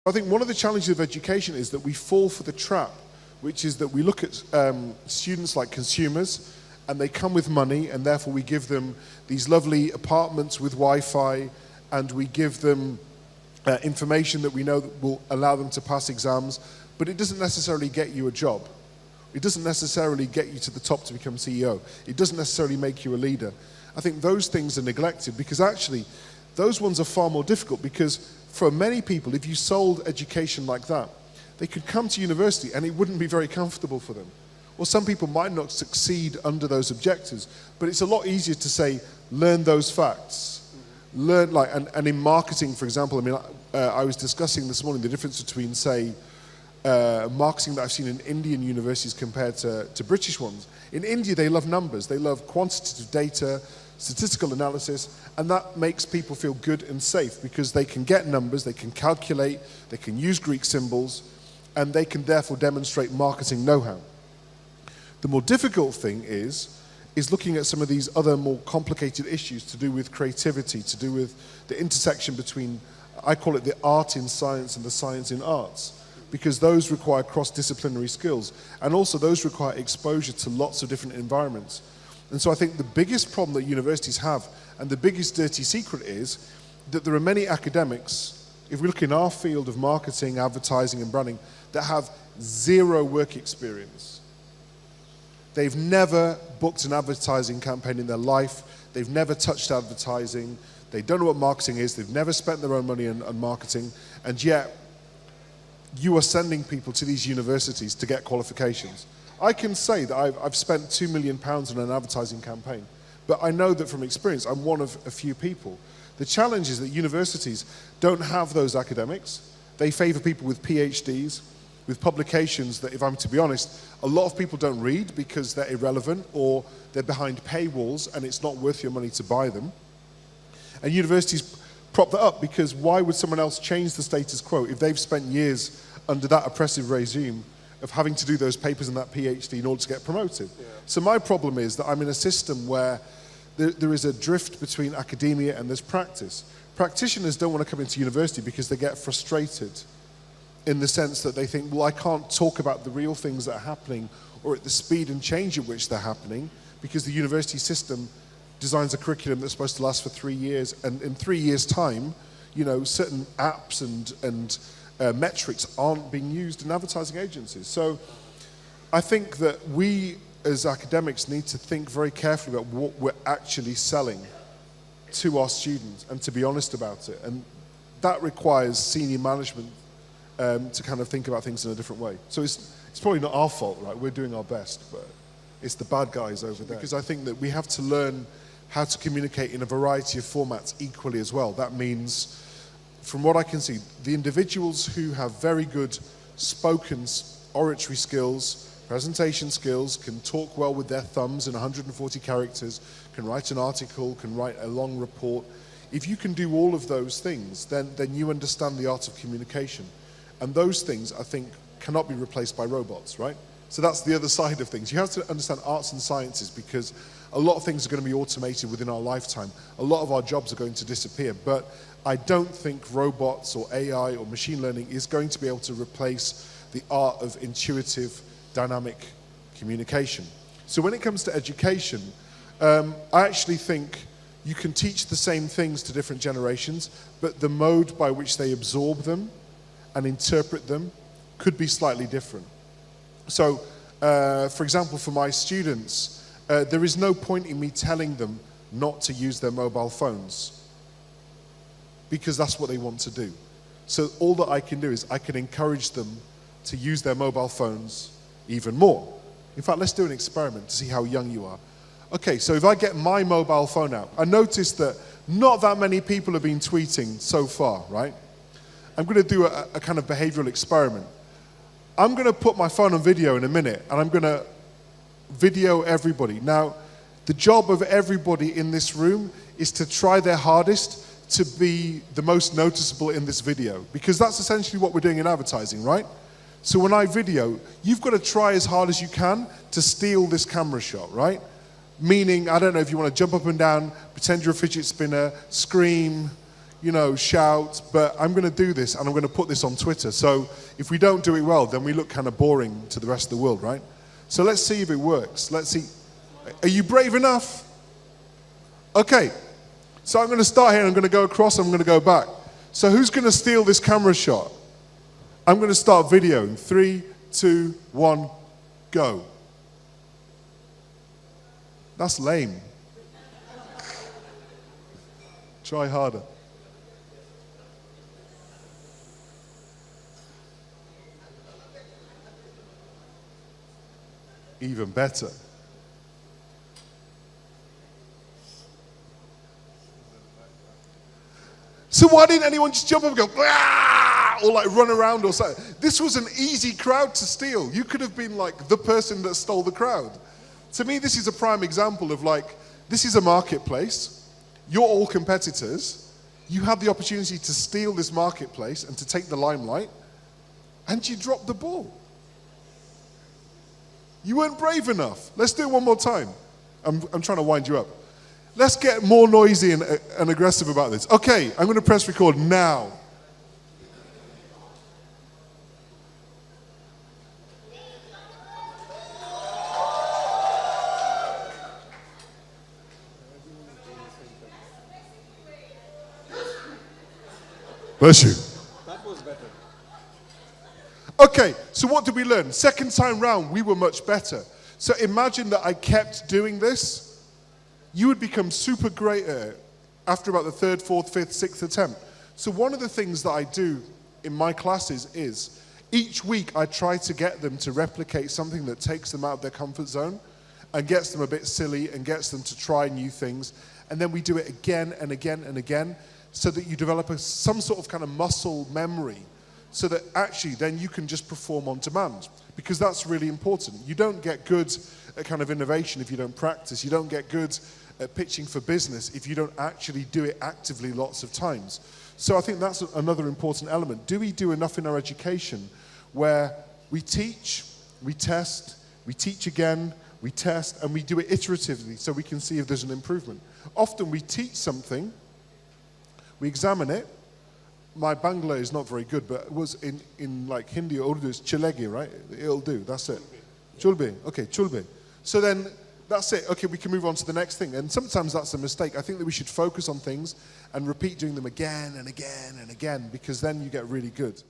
But I think one of the challenges of education is that we fall for the trap, which is that we look at students like consumers, and they come with money, and therefore we give them these lovely apartments with Wi-Fi, and we give them information that we know that will allow them to pass exams, but it doesn't necessarily get you a job. It doesn't necessarily get you to the top to become CEO. It doesn't necessarily make you a leader. I think those things are neglected because actually those ones are far more difficult, because for many people, if you sold education like that, they could come to university and it wouldn't be very comfortable for them. Well, some people might not succeed under those objectives, but it's a lot easier to say, learn those facts. Learn, like, and in marketing, for example, I mean, I was discussing this morning the difference between, say, marketing that I've seen in Indian universities compared to British ones. In India, they love numbers. They love quantitative data, statistical analysis, and that makes people feel good and safe because they can get numbers, they can calculate, they can use Greek symbols, and they can therefore demonstrate marketing know-how. The more difficult thing is looking at some of these other more complicated issues to do with creativity, to do with the intersection between, I call it the art in science and the science in arts, because those require cross-disciplinary skills, and also those require exposure to lots of different environments. And so I think the biggest problem that universities have, and the biggest dirty secret, is that there are many academics, if we look in our field of marketing, advertising and branding, that have zero work experience. They've never booked an advertising campaign in their life, they've never touched advertising, they don't know what marketing is, they've never spent their own money on marketing, and yet you are sending people to these universities to get qualifications. I can say that I've spent £2 million on an advertising campaign, but I know that from experience, I'm one of a few people. The challenge is that universities don't have those academics. They favor people with PhDs, with publications that, if I'm to be honest, a lot of people don't read because they're irrelevant or they're behind paywalls and it's not worth your money to buy them. And universities prop that up because why would someone else change the status quo if they've spent years under that oppressive regime of having to do those papers and that PhD in order to get promoted? Yeah. So my problem is that I'm in a system where there is a drift between academia and there's practice. Practitioners don't want to come into university because they get frustrated in the sense that they think, well, I can't talk about the real things that are happening or at the speed and change at which they're happening because the university system designs a curriculum that's supposed to last for 3 years, and in 3 years' time, you know, certain apps and metrics aren't being used in advertising agencies. So I think that we as academics need to think very carefully about what we're actually selling to our students and to be honest about it. And that requires senior management to kind of think about things in a different way. So it's probably not our fault, right? We're doing our best, but it's the bad guys over there. Because I think that we have to learn how to communicate in a variety of formats equally as well. That means, from what I can see, the individuals who have very good spoken oratory skills, presentation skills, can talk well with their thumbs in 140 characters, can write an article, can write a long report. If you can do all of those things, then you understand the art of communication. And those things, I think, cannot be replaced by robots, right? So that's the other side of things. You have to understand arts and sciences because a lot of things are going to be automated within our lifetime. A lot of our jobs are going to disappear, but I don't think robots or AI or machine learning is going to be able to replace the art of intuitive, dynamic communication. So when it comes to education, I actually think you can teach the same things to different generations, but the mode by which they absorb them and interpret them could be slightly different. So, for example, for my students, there is no point in me telling them not to use their mobile phones because that's what they want to do. So all that I can do is I can encourage them to use their mobile phones even more. In fact, let's do an experiment to see how young you are. Okay, so if I get my mobile phone out, I noticed that not that many people have been tweeting so far, right? I'm going to do a kind of behavioral experiment. I'm going to put my phone on video in a minute, and I'm going to video everybody. Now, the job of everybody in this room is to try their hardest to be the most noticeable in this video, because that's essentially what we're doing in advertising, right? So when I video, you've got to try as hard as you can to steal this camera shot, right? Meaning, I don't know if you want to jump up and down, pretend you're a fidget spinner, scream, shout, but I'm going to do this and I'm going to put this on Twitter. So if we don't do it well, then we look kind of boring to the rest of the world, right? So let's see if it works. Let's see. Are you brave enough? Okay. So I'm going to start here and I'm going to go across, I'm going to go back. So who's going to steal this camera shot? I'm going to start videoing. 3, 2, 1, go. That's lame. Try harder. Even better. So why didn't anyone just jump up and go, "Wah!" or like run around or something? This was an easy crowd to steal. You could have been like the person that stole the crowd. To me, this is a prime example of like, this is a marketplace. You're all competitors. You had the opportunity to steal this marketplace and to take the limelight, and you dropped the ball. You weren't brave enough. Let's do it one more time. I'm trying to wind you up. Let's get more noisy and aggressive about this. Okay, I'm going to press record now. Bless you. That was better. Okay, so what did we learn? Second time round, we were much better. So imagine that I kept doing this. You would become super great at it after about the third, fourth, fifth, sixth attempt. So one of the things that I do in my classes is each week I try to get them to replicate something that takes them out of their comfort zone and gets them a bit silly and gets them to try new things. And then we do it again and again and again so that you develop some sort of kind of muscle memory so that actually then you can just perform on demand, because that's really important. You don't get good at kind of innovation if you don't practice. You don't get good at pitching for business if you don't actually do it actively lots of times. So I think that's another important element. Do we do enough in our education where we teach, we test, we teach again, we test, and we do it iteratively so we can see if there's an improvement? Often we teach something, we examine it. My Bangla is not very good, but it was in like Hindi or Urdu, it's chilegi, right? It'll do, that's it. Chulbe, okay, chulbe. So then that's it, okay, we can move on to the next thing. And sometimes that's a mistake. I think that we should focus on things and repeat doing them again and again and again, because then you get really good.